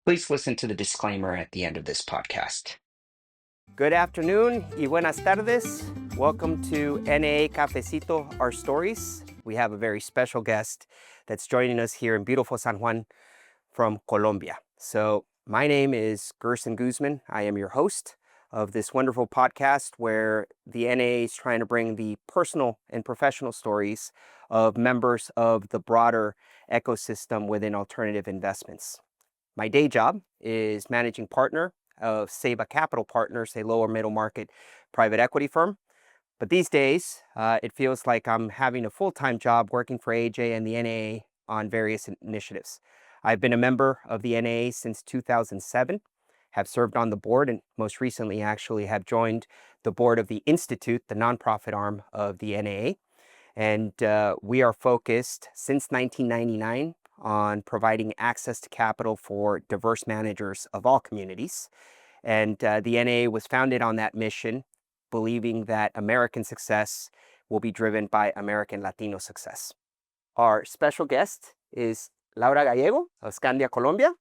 Please listen to the disclaimer at the end of this podcast. Good afternoon y buenas tardes. Welcome to NA Cafecito, Our Stories. We have a very special guest that's joining us here in beautiful San Juan from Colombia. So my name is Gerson Guzman. I am your host of this wonderful podcast where the NA is trying to bring the personal and professional stories of members of the broader ecosystem within alternative investments. My day job is managing partner of Seba Capital Partners, a lower middle market private equity firm. But these days, it feels like I'm having a full-time job working for AJ and the NAA on various initiatives. I've been a member of the NAA since 2007, have served on the board, and most recently actually have joined the board of the Institute, the nonprofit arm of the NAA. And we are focused since 1999 on providing access to capital for diverse managers of all communities. And the NAA was founded on that mission, believing that American success will be driven by American Latino success. Our special guest is Laura Gallego of Skandia Colombia.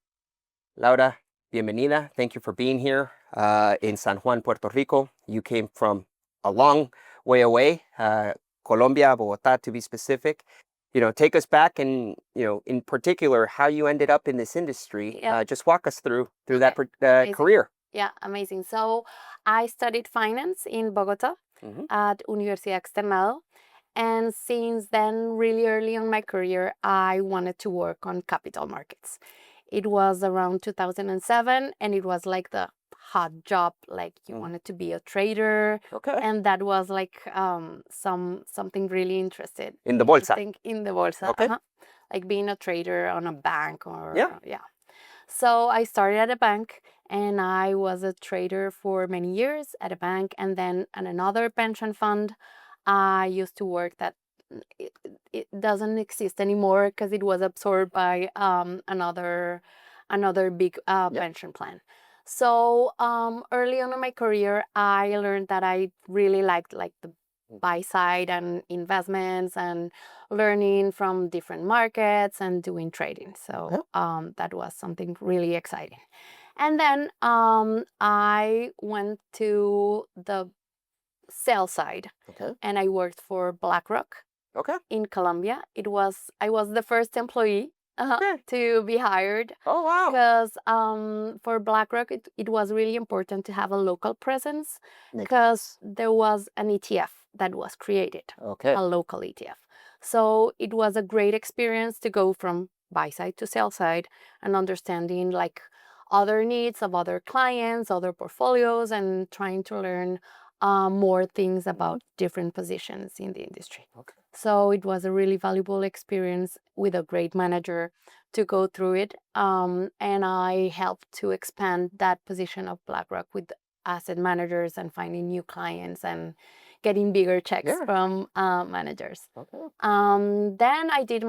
Laura, bienvenida. Thank you for being here in San Juan, Puerto Rico. You came from a long way away, Colombia, Bogotá to be specific. Take us back and, in particular, how you ended up in this industry. Yeah. Just walk us through that Amazing. career. Yeah, amazing. So I studied finance in Bogota at Universidad Externado. And since then, really early on my career, I wanted to work on capital markets. It was around 2007, and it was like the hot job, like you wanted to be a trader. Okay. And that was like something really interesting. In the bolsa. In the bolsa. Okay. Like being a trader on a bank or Yeah. So I started at a bank, and I was a trader for many years at a bank, and then at another pension fund. I used to work that it doesn't exist anymore because it was absorbed by another big pension plan. So early on in my career, I learned that I really liked like the buy side and investments and learning from different markets and doing trading. So that was something really exciting. And then I went to the sell side, and I worked for BlackRock in Colombia. I was the first employee to be hired. Oh, wow. Because for BlackRock, it was really important to have a local presence because there was an ETF that was created, a local ETF. So it was a great experience to go from buy side to sell side and understanding like other needs of other clients, other portfolios, and trying to learn more things about different positions in the industry. So it was a really valuable experience with a great manager to go through it. And I helped to expand that position of BlackRock with asset managers and finding new clients and getting bigger checks from managers. Then I did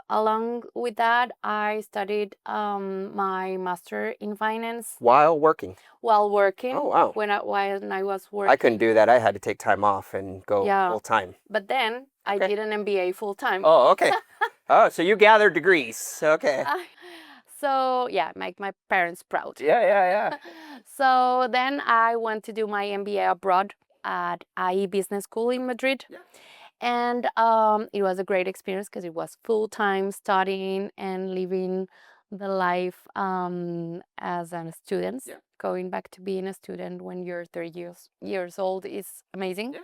along with that, I studied my master in finance. While working? While working. Oh, wow. When I was working. I couldn't do that. I had to take time off and go full time. But then I did an MBA full time. Oh, okay. Oh, so you gathered degrees. Okay. So yeah, make my parents proud. Yeah. So then I went to do my MBA abroad at IE Business School in Madrid. Yeah. And it was a great experience because it was full-time studying and living the life as a student. Yeah. Going back to being a student when you're 30 years old is amazing. Yeah.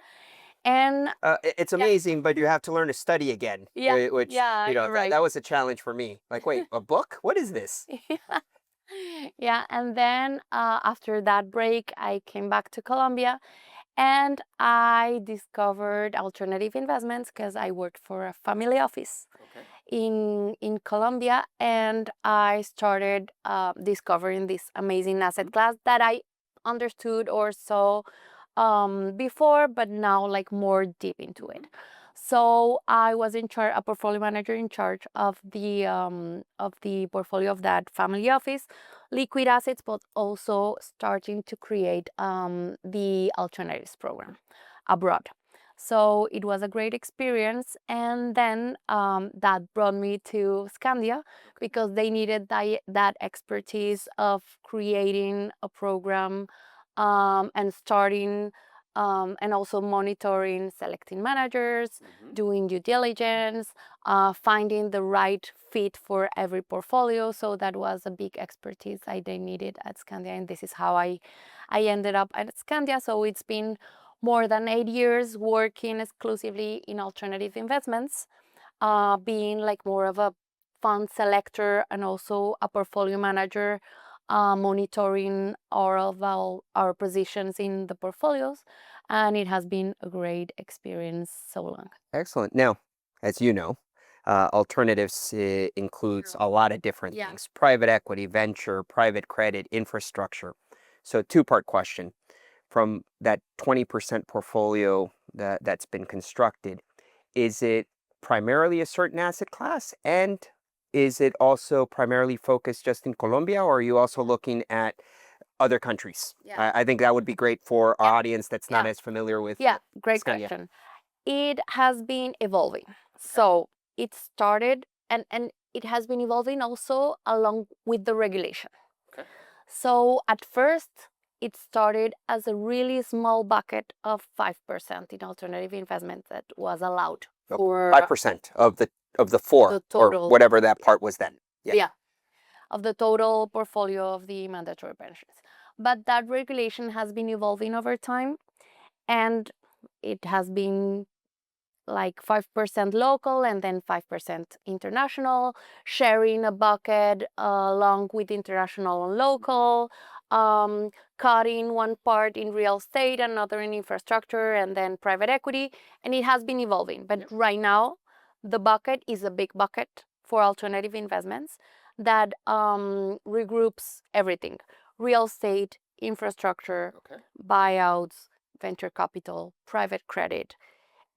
And it's amazing, but you have to learn to study again. Yeah. Which, Right. that was a challenge for me. Like, wait, a book? What is this? Yeah. And then after that break, I came back to Colombia. And I discovered alternative investments because I worked for a family office in Colombia, and I started discovering this amazing asset class that I understood or saw before, but now like more deep into it. So I was a portfolio manager in charge of the portfolio of that family office, liquid assets, but also starting to create the alternatives program abroad. So it was a great experience. And then that brought me to Skandia because they needed that expertise of creating a program and starting and also monitoring, selecting managers, doing due diligence, finding the right fit for every portfolio. So that was a big expertise they needed at Skandia, and this is how I ended up at Skandia. So it's been more than 8 years working exclusively in alternative investments, being like more of a fund selector and also a portfolio manager, monitoring all of our positions in the portfolios. And it has been a great experience so long. Excellent. Now, as you know, alternatives includes a lot of different things: private equity, venture, private credit, infrastructure. So, two-part question. From that 20% portfolio that's been constructed, is it primarily a certain asset class? And is it also primarily focused just in Colombia, or are you also looking at other countries? I think that would be great for our audience that's not as familiar with Great Skandia. question. It has been evolving. So it started and it has been evolving also along with the regulation. So at first, it started as a really small bucket of 5% in alternative investment that was allowed for 5% of the four, the total, or whatever that part was then. Of the total portfolio of the mandatory pensions. But that regulation has been evolving over time, and it has been like 5% local and then 5% international, sharing a bucket along with international and local, cutting one part in real estate, another in infrastructure, and then private equity. And it has been evolving. But right now, the bucket is a big bucket for alternative investments that regroups everything: real estate, infrastructure, buyouts, venture capital, private credit,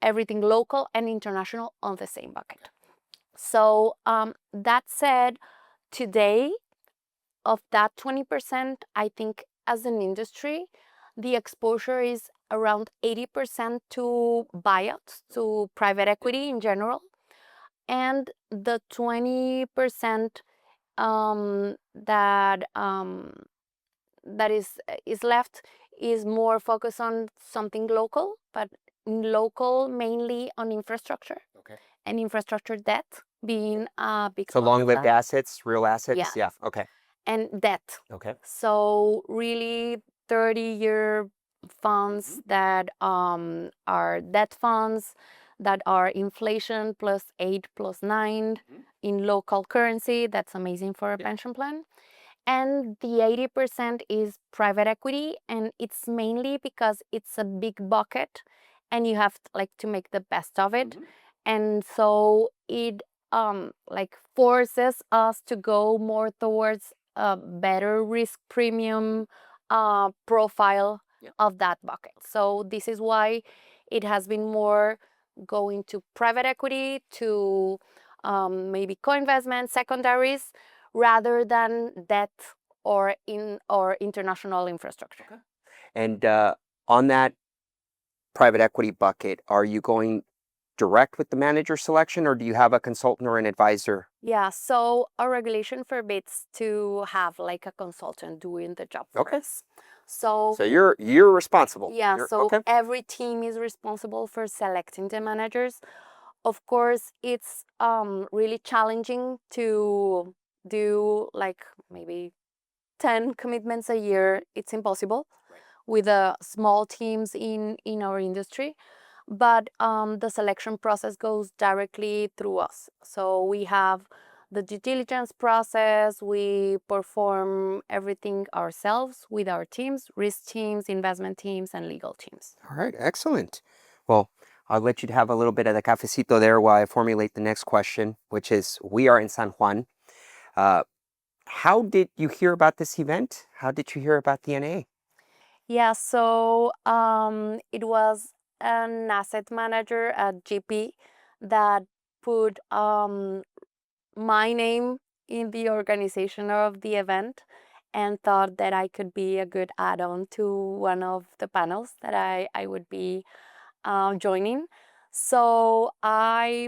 everything local and international on the same bucket. So that said, today, of that 20%, I think as an industry, the exposure is around 80% to buyouts, to private equity in general. And the 20% that is left is more focused on something local, but local mainly on infrastructure and infrastructure debt being a big. So long-lived assets, real assets. Yeah. Okay. And debt. Okay. So really 30-year funds that are debt funds that are inflation plus 8 plus 9 in local currency. That's amazing for a pension plan. And the 80% is private equity, and it's mainly because it's a big bucket and you have to make the best of it. And so it forces us to go more towards a better risk premium profile of that bucket. So this is why it has been more going to private equity, to maybe co-investment, secondaries, rather than debt or international infrastructure. And on that private equity bucket, are you going direct with the manager selection, or do you have a consultant or an advisor? Yeah, so our regulation forbids to have like a consultant doing the job for us. So you're responsible. Every team is responsible for selecting the managers. Of course, it's really challenging to do like maybe 10 commitments a year. It's impossible with small teams in our industry. But the selection process goes directly through us. So we have the due diligence process. We perform everything ourselves with our teams: risk teams, investment teams, and legal teams. All right, excellent. Well, I'll let you have a little bit of the cafecito there while I formulate the next question, which is, we are in San Juan. How did you hear about this event? How did you hear about the NA? Yeah, so it was an asset manager at GP that put my name in the organization of the event and thought that I could be a good add-on to one of the panels that I would be joining. So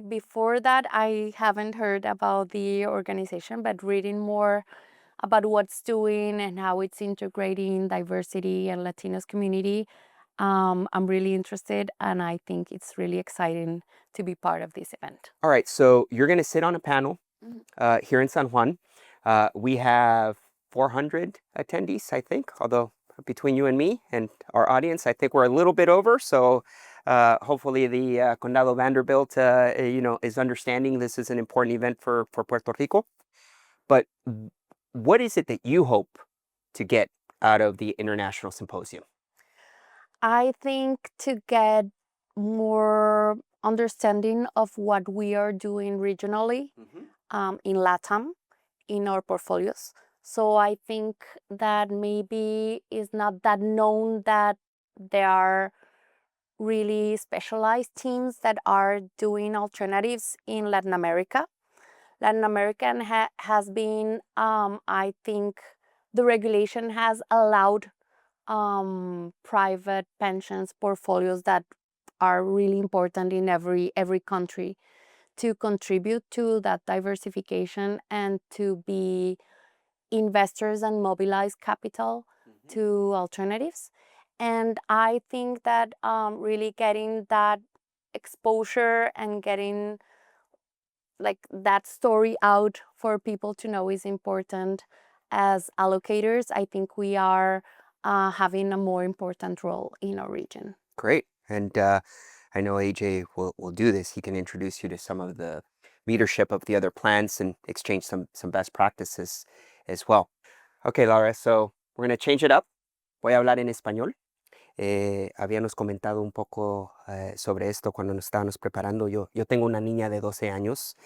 before that, I haven't heard about the organization, but reading more about what's doing and how it's integrating diversity and Latinos community, I'm really interested, and I think it's really exciting to be part of this event. All right, so you're going to sit on a panel here in San Juan. We have 400 attendees, I think, although between you and me and our audience, I think we're a little bit over. So hopefully the Condado Vanderbilt, is understanding this is an important event for Puerto Rico. But what is it that you hope to get out of the International Symposium? I think to get more understanding of what we are doing regionally in LATAM, in our portfolios. So I think that maybe it's not that known that there are really specialized teams that are doing alternatives in Latin America. Latin America has been, I think, the regulation has allowed private pensions portfolios that are really important in every country to contribute to that diversification and to be investors and mobilize capital to alternatives. And I think that really getting that exposure and getting like that story out for people to know is important. As allocators, I think we are having a more important role in our region. Great. And I know AJ will do this. He can introduce you to some of the leadership of the other plans and exchange some best practices as well. Okay, Laura, so we're going to change it up. Voy a hablar en español. Habíamos comentado un poco sobre esto cuando nos estábamos preparando. Yo tengo una niña de 12 años.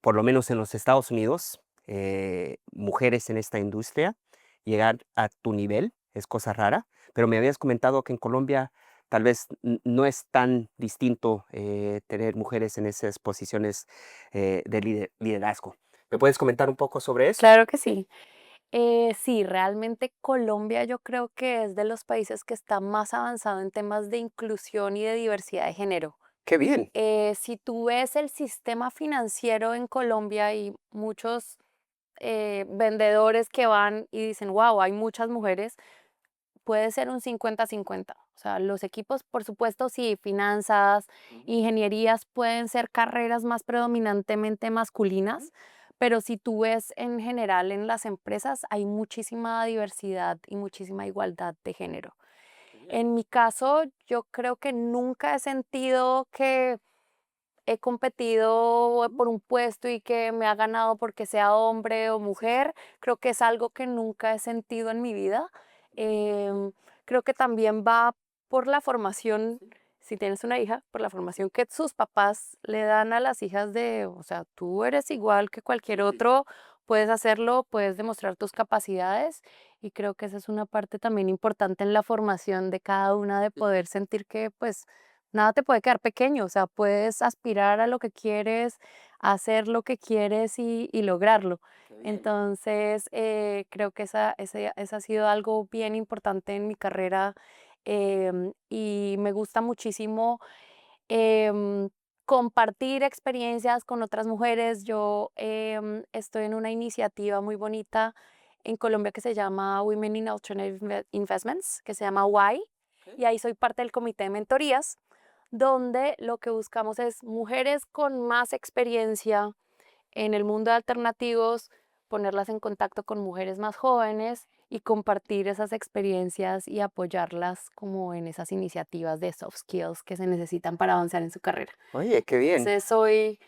Por lo menos en los Estados Unidos, mujeres en esta industria, llegar a tu nivel es cosa rara. Pero me habías comentado que en Colombia tal vez no es tan distinto tener mujeres en esas posiciones de liderazgo. ¿Me puedes comentar un poco sobre eso? Claro que sí. Sí, realmente Colombia yo creo que es de los países que está más avanzado en temas de inclusión y de diversidad de género. ¡Qué bien! Si tú ves el sistema financiero en Colombia y muchos vendedores que van y dicen, wow, hay muchas mujeres, puede ser un 50-50. O sea, los equipos, por supuesto, sí, finanzas, ingenierías pueden ser carreras más predominantemente masculinas, pero si tú ves en general en las empresas, hay muchísima diversidad y muchísima igualdad de género. En mi caso, yo creo que nunca he sentido que he competido por un puesto y que me ha ganado porque sea hombre o mujer. Creo que es algo que nunca he sentido en mi vida. Creo que también va por la formación, si tienes una hija, por la formación que sus papás le dan a las hijas de, o sea, tú eres igual que cualquier otro, puedes hacerlo, puedes demostrar tus capacidades y creo que esa es una parte también importante en la formación de cada una de poder sentir que pues nada te puede quedar pequeño, o sea, puedes aspirar a lo que quieres, hacer lo que quieres y lograrlo. Entonces, creo que ese ha sido algo bien importante en mi carrera y me gusta muchísimo em, compartir experiencias con otras mujeres. Yo estoy en una iniciativa muy bonita en Colombia que se llama Women in Alternative Investments, que se llama Why, y ahí soy parte del comité de mentorías donde lo que buscamos es mujeres con más experiencia en el mundo de alternativos, ponerlas en contacto con mujeres más jóvenes y compartir esas experiencias y apoyarlas como en esas iniciativas de soft skills que se necesitan para avanzar en su carrera. Oye, qué bien. Entonces soy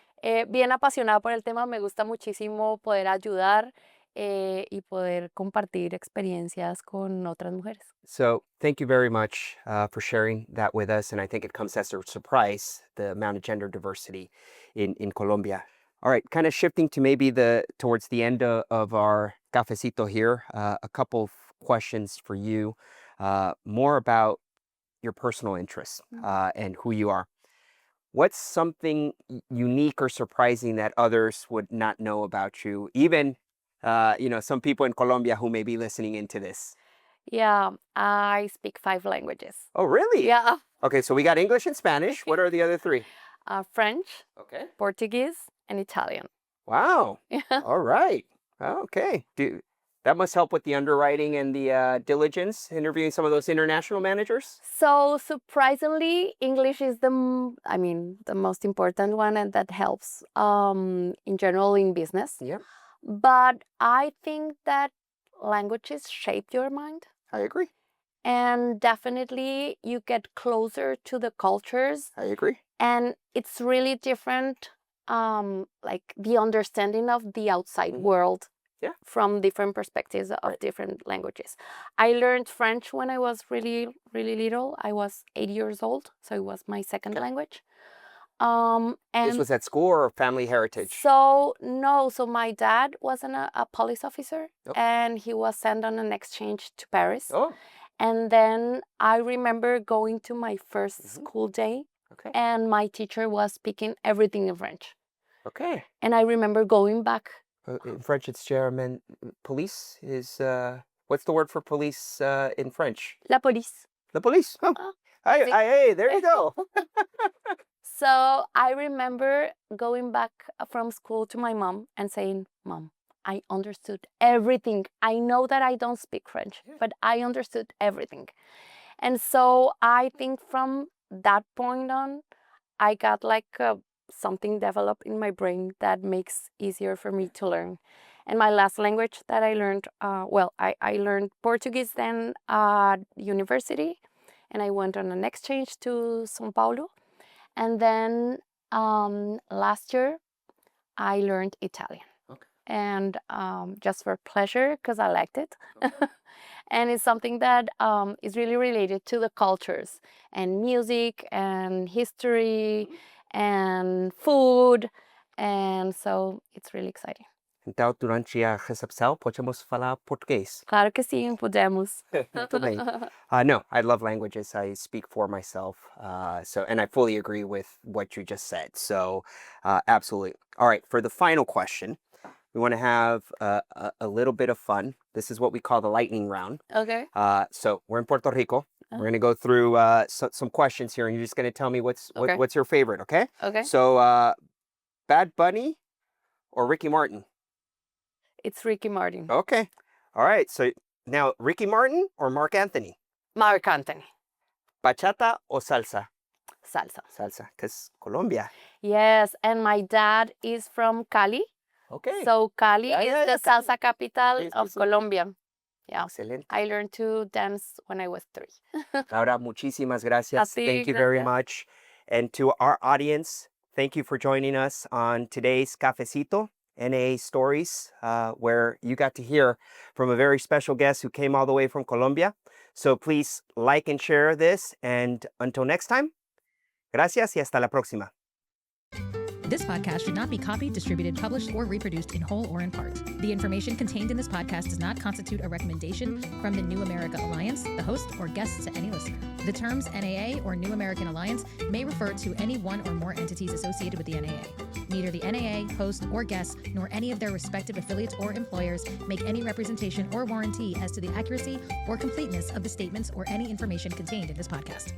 bien apasionada por el tema, me gusta muchísimo poder ayudar y poder compartir experiencias con otras mujeres. So thank you very much for sharing that with us. And I think it comes as a surprise, the amount of gender diversity in Colombia. All right, kind of shifting to maybe towards the end of our cafecito here, a couple of questions for you, more about your personal interests and who you are. What's something unique or surprising that others would not know about you, even some people in Colombia who may be listening into this? Yeah, I speak 5 languages. Oh, really? Yeah. Okay, so we got English and Spanish. What are the other 3? French, Okay. Portuguese, and Italian. Wow. Yeah. All right. Okay. That must help with the underwriting and the diligence, interviewing some of those international managers. So surprisingly, English is the most important one, and that helps in general in business. Yep. But I think that languages shape your mind, I agree. and definitely you get closer to the cultures, I agree. and it's really different, like the understanding of the outside world. Yeah. From different perspectives of different languages. I learned French when I was really, really little. I was 8 years old, so it was my second language. And This was at school or family heritage? so my dad was a police officer, and he was sent on an exchange to Paris. Oh. And then I remember going to my first school day, and my teacher was speaking everything in French. Okay. And I remember going back. In French, it's German. Police is, what's the word for police in French? La police. La police. Oh. Hey, there you go. So I remember going back from school to my mom and saying, Mom, I understood everything. I know that I don't speak French, but I understood everything. And so I think from that point on, I got like something developed in my brain that makes easier for me to learn. And my last language that I learned, I learned Portuguese then at university, and I went on an exchange to São Paulo. And then last year, I learned Italian. Okay. And just for pleasure, because I liked it. Okay. And it's something that is really related to the cultures and music and history and food. And so it's really exciting. Então, durante a recepção, podemos falar português? Claro que sim, podemos. Muito bem. No, I love languages. I speak for myself. And I fully agree with what you just said. So, absolutely. All right, for the final question, we want to have a little bit of fun. This is what we call the lightning round. Okay. So we're in Puerto Rico. We're going to go through some questions here, and you're just going to tell me what's your favorite, okay? Okay. So, Bad Bunny or Ricky Martin? It's Ricky Martin. Okay. All right. So now, Ricky Martin or Mark Anthony? Mark Anthony. Bachata or salsa? Salsa. Salsa, because Colombia. Yes, and my dad is from Cali. Okay. So Cali is the salsa capital of Colombia. Yeah. Excelente. I learned to dance when I was 3. Laura, muchísimas gracias. Thank you very much. And to our audience, thank you for joining us on today's Cafecito, NA Stories, where you got to hear from a very special guest who came all the way from Colombia. So please like and share this. And until next time, gracias y hasta la próxima. This podcast should not be copied, distributed, published, or reproduced in whole or in part. The information contained in this podcast does not constitute a recommendation from the New America Alliance, the host, or guests to any listener. The terms NAA or New American Alliance may refer to any one or more entities associated with the NAA. Neither the NAA, host, or guests, nor any of their respective affiliates or employers make any representation or warranty as to the accuracy or completeness of the statements or any information contained in this podcast.